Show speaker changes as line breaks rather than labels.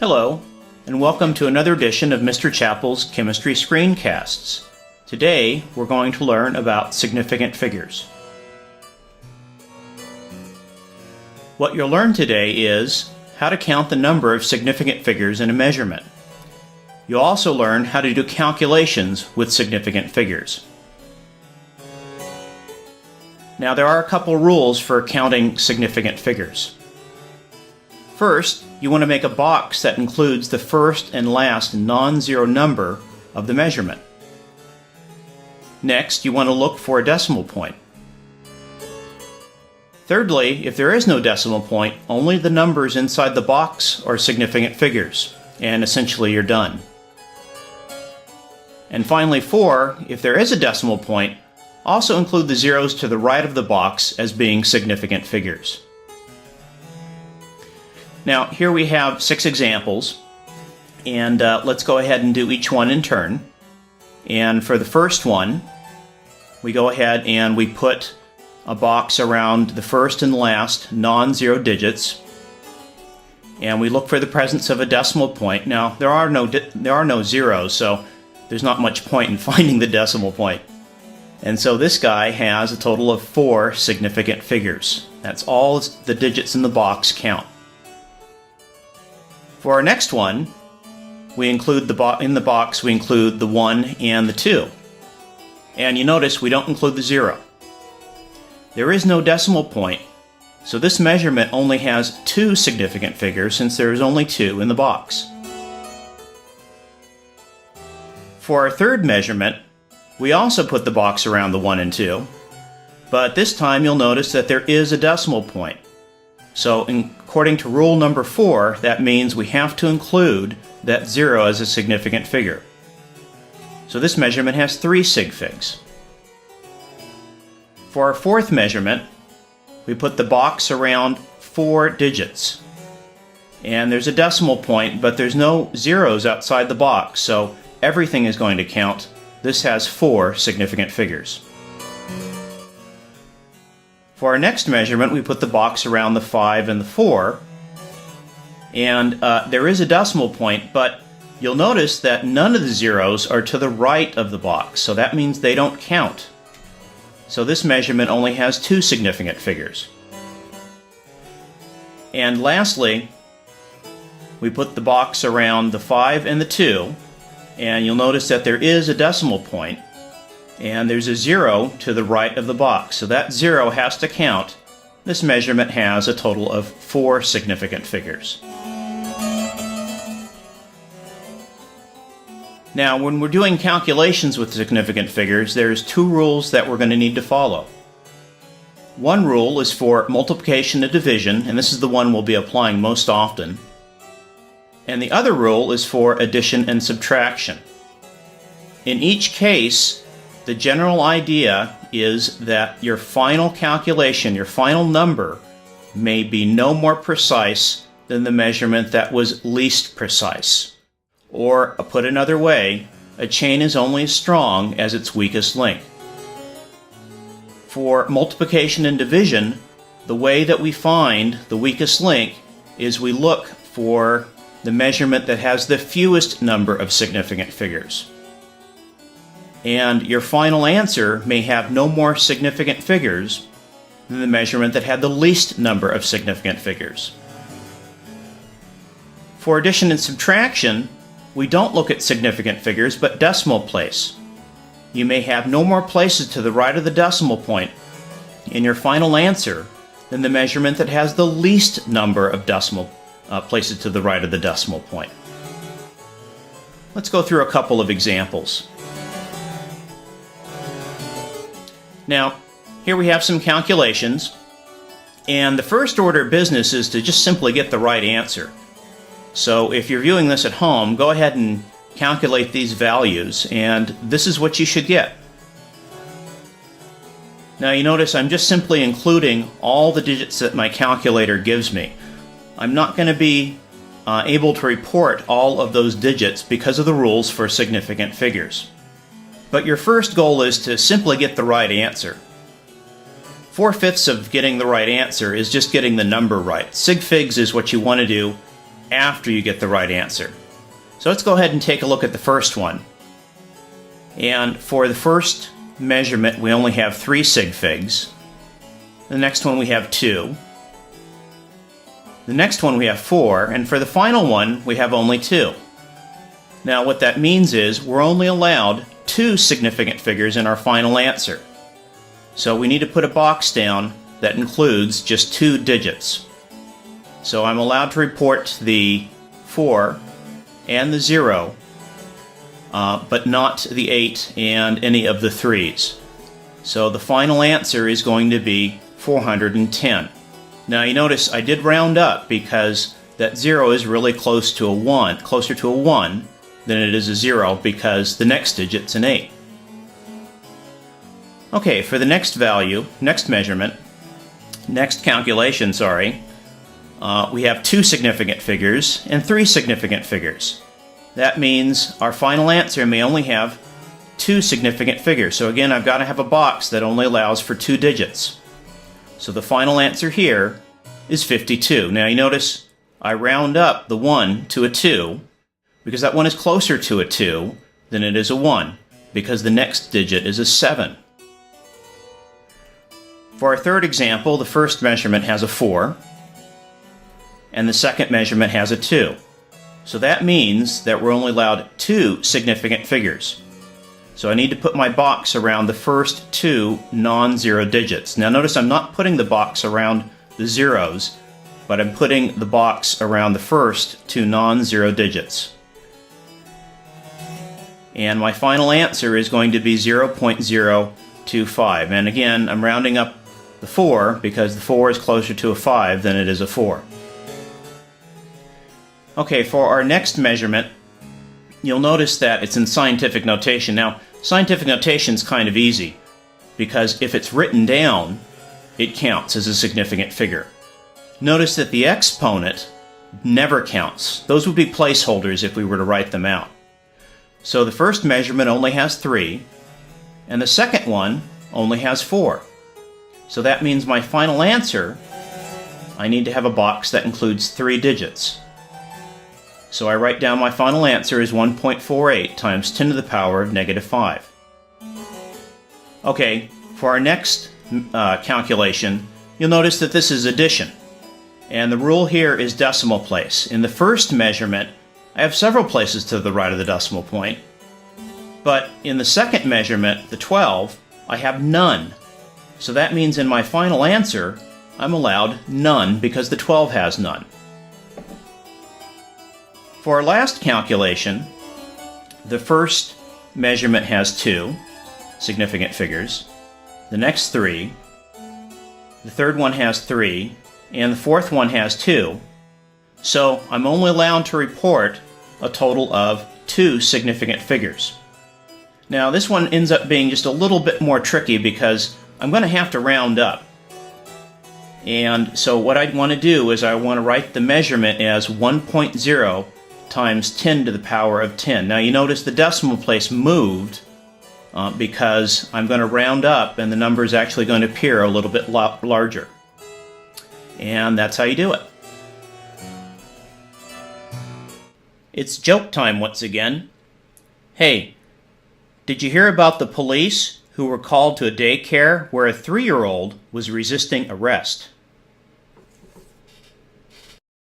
Hello, and welcome to another edition of Mr. Chappell's Chemistry Screencasts. Today, we're going to learn about significant figures. What you'll learn today is how to count the number of significant figures in a measurement. You'll also learn how to do calculations with significant figures. Now, there are a couple rules for counting significant figures. First, you want to make a box that includes the first and last non-zero number of the measurement. Next, you want to look for a decimal point. Thirdly, if there is no decimal point, only the numbers inside the box are significant figures, and essentially you're done. And finally, 4, if there is a decimal point, also include the zeros to the right of the box as being significant figures. Now, here we have 6 examples, and let's go ahead and do each one in turn. And for the first one, we go ahead and we put a box around the first and last non-zero digits, and we look for the presence of a decimal point. Now, there are no zeros, so there's not much point in finding the decimal point. And so this guy has a total of 4 significant figures. That's all the digits in the box count. For our next one, we include in the box we include the 1 and the 2. And you notice we don't include the 0. There is no decimal point, so this measurement only has 2 significant figures since there is only 2 in the box. For our third measurement, we also put the box around the 1 and 2, but this time you'll notice that there is a decimal point. So according to rule number 4, that means we have to include that 0 as a significant figure. So this measurement has 3 sig figs. For our fourth measurement, we put the box around 4 digits. And there's a decimal point, but there's no zeros outside the box, so everything is going to count. This has 4 significant figures. For our next measurement, we put the box around the 5 and the 4, and there is a decimal point, but you'll notice that none of the zeros are to the right of the box, so that means they don't count. So this measurement only has 2 significant figures. And lastly, we put the box around the 5 and the 2, and you'll notice that there is a decimal point, and there's a 0 to the right of the box, so that 0 has to count. This measurement has a total of 4 significant figures. Now, when we're doing calculations with significant figures, there's 2 rules that we're going to need to follow. One rule is for multiplication and division, and this is the one we'll be applying most often. And the other rule is for addition and subtraction. In each case, the general idea is that your final calculation, your final number, may be no more precise than the measurement that was least precise. Or, put another way, a chain is only as strong as its weakest link. For multiplication and division, the way that we find the weakest link is we look for the measurement that has the fewest number of significant figures. And your final answer may have no more significant figures than the measurement that had the least number of significant figures. For addition and subtraction, we don't look at significant figures, but decimal place. You may have no more places to the right of the decimal point in your final answer than the measurement that has the least number of decimal places to the right of the decimal point. Let's go through a couple of examples. Now, here we have some calculations, and the first order of business is to just simply get the right answer. So if you're viewing this at home, go ahead and calculate these values, and this is what you should get. Now you notice I'm just simply including all the digits that my calculator gives me. I'm not going to be able to report all of those digits because of the rules for significant figures. But your first goal is to simply get the right answer. 4/5 of getting the right answer is just getting the number right. Sig figs is what you want to do, after you get the right answer. So let's go ahead and take a look at the first one. And for the first measurement, we only have 3 sig figs. The next one we have 2. The next one we have 4, and for the final one we have only 2. Now what that means is we're only allowed 2 significant figures in our final answer. So we need to put a box down that includes just 2 digits. So I'm allowed to report the 4 and the 0, but not the 8 and any of the 3s. So the final answer is going to be 410. Now you notice I did round up because that 0 is really closer to a 1 than it is a 0 because the next digit's an 8. Okay, for the next calculation, we have 2 significant figures and 3 significant figures. That means our final answer may only have 2 significant figures. So again, I've got to have a box that only allows for 2 digits. So the final answer here is 52. Now you notice I round up the 1 to a 2 because that one is closer to a 2 than it is a 1 because the next digit is a 7. For our third example, the first measurement has a 4 and the second measurement has a 2. So that means that we're only allowed 2 significant figures. So I need to put my box around the first 2 non-zero digits. Now notice I'm not putting the box around the zeros, but I'm putting the box around the first 2 non-zero digits. And my final answer is going to be 0.025. And again, I'm rounding up the 4 because the 4 is closer to a 5 than it is a 4. Okay, for our next measurement, you'll notice that it's in scientific notation. Now, scientific notation is kind of easy because if it's written down, it counts as a significant figure. Notice that the exponent never counts. Those would be placeholders if we were to write them out. So the first measurement only has 3, and the second one only has 4. So that means my final answer, I need to have a box that includes 3 digits. So I write down my final answer is 1.48 times 10 to the power of negative 5. Okay, for our next calculation, you'll notice that this is addition. And the rule here is decimal place. In the first measurement, I have several places to the right of the decimal point. But in the second measurement, the 12, I have none. So that means in my final answer, I'm allowed none because the 12 has none. For our last calculation, the first measurement has 2 significant figures, the next 3, the third one has 3, and the fourth one has 2. So I'm only allowed to report a total of 2 significant figures. Now this one ends up being just a little bit more tricky because I'm going to have to round up. And so what I want to do is I want to write the measurement as 1.0 times 10 to the power of 10. Now you notice the decimal place moved because I'm going to round up and the number is actually going to appear a little bit larger. And that's how you do it. It's joke time once again. Hey, did you hear about the police who were called to a daycare where a 3-year-old was resisting arrest?